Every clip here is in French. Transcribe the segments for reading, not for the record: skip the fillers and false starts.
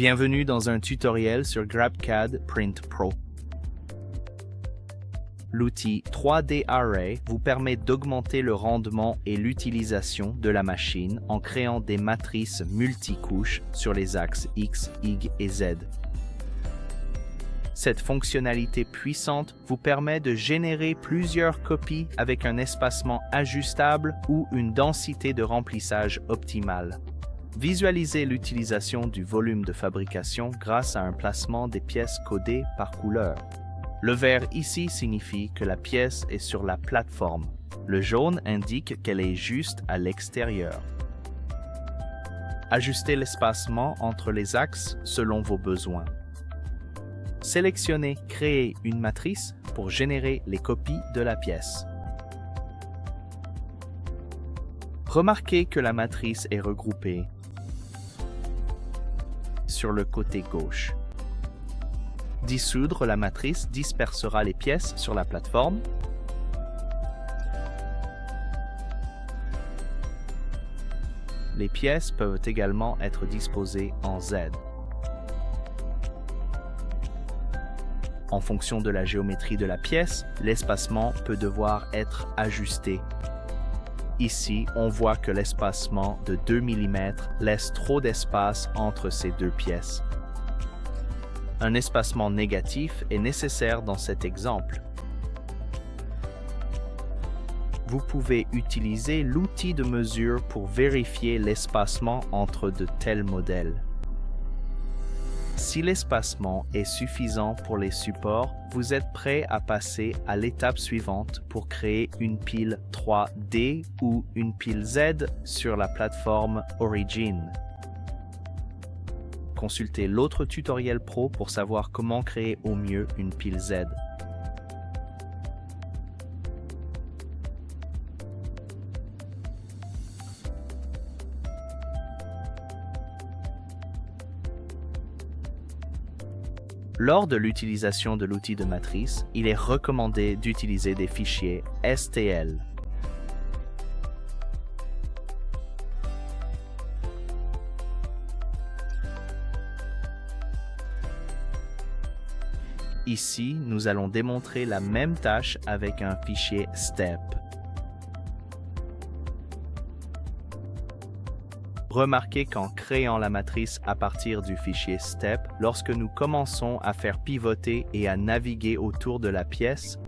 Bienvenue dans un tutoriel sur GrabCAD Print Pro. L'outil 3D Array vous permet d'augmenter le rendement et l'utilisation de la machine en créant des matrices multicouches sur les axes X, Y et Z. Cette fonctionnalité puissante vous permet de générer plusieurs copies avec un espacement ajustable ou une densité de remplissage optimale. Visualisez l'utilisation du volume de fabrication grâce à un placement des pièces codées par couleur. Le vert ici signifie que la pièce est sur la plateforme. Le jaune indique qu'elle est juste à l'extérieur. Ajustez l'espacement entre les axes selon vos besoins. Sélectionnez « Créer une matrice » pour générer les copies de la pièce. Remarquez que la matrice est regroupée sur le côté gauche. Dissoudre la matrice dispersera les pièces sur la plateforme. Les pièces peuvent également être disposées en Z. En fonction de la géométrie de la pièce, l'espacement peut devoir être ajusté. Ici, on voit que l'espacement de 2 mm laisse trop d'espace entre ces deux pièces. Un espacement négatif est nécessaire dans cet exemple. Vous pouvez utiliser l'outil de mesure pour vérifier l'espacement entre de tels modèles. Si l'espacement est suffisant pour les supports, vous êtes prêt à passer à l'étape suivante pour créer une pile 3D ou une pile Z sur la plateforme Origin. Consultez l'autre tutoriel pro pour savoir comment créer au mieux une pile Z. Lors de l'utilisation de l'outil de matrice, il est recommandé d'utiliser des fichiers STL. Ici, nous allons démontrer la même tâche avec un fichier STEP. Remarquez qu'en créant la matrice à partir du fichier STEP, lorsque nous commençons à faire pivoter et à naviguer autour de la pièce,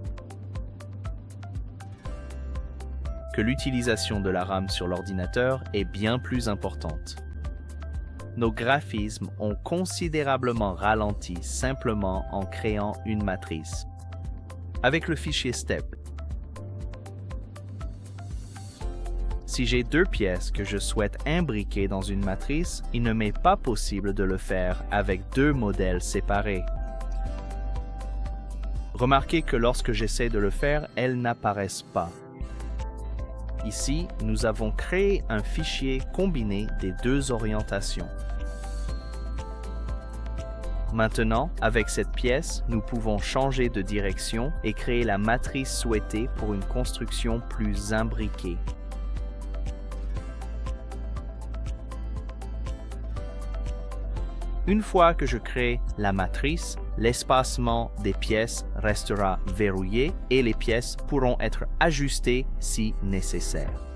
que l'utilisation de la RAM sur l'ordinateur est bien plus importante. Nos graphismes ont considérablement ralenti simplement en créant une matrice. Avec le fichier STEP, si j'ai deux pièces que je souhaite imbriquer dans une matrice, il ne m'est pas possible de le faire avec deux modèles séparés. Remarquez que lorsque j'essaie de le faire, elles n'apparaissent pas. Ici, nous avons créé un fichier combiné des deux orientations. Maintenant, avec cette pièce, nous pouvons changer de direction et créer la matrice souhaitée pour une construction plus imbriquée. Une fois que je crée la matrice, l'espacement des pièces restera verrouillé et les pièces pourront être ajustées si nécessaire.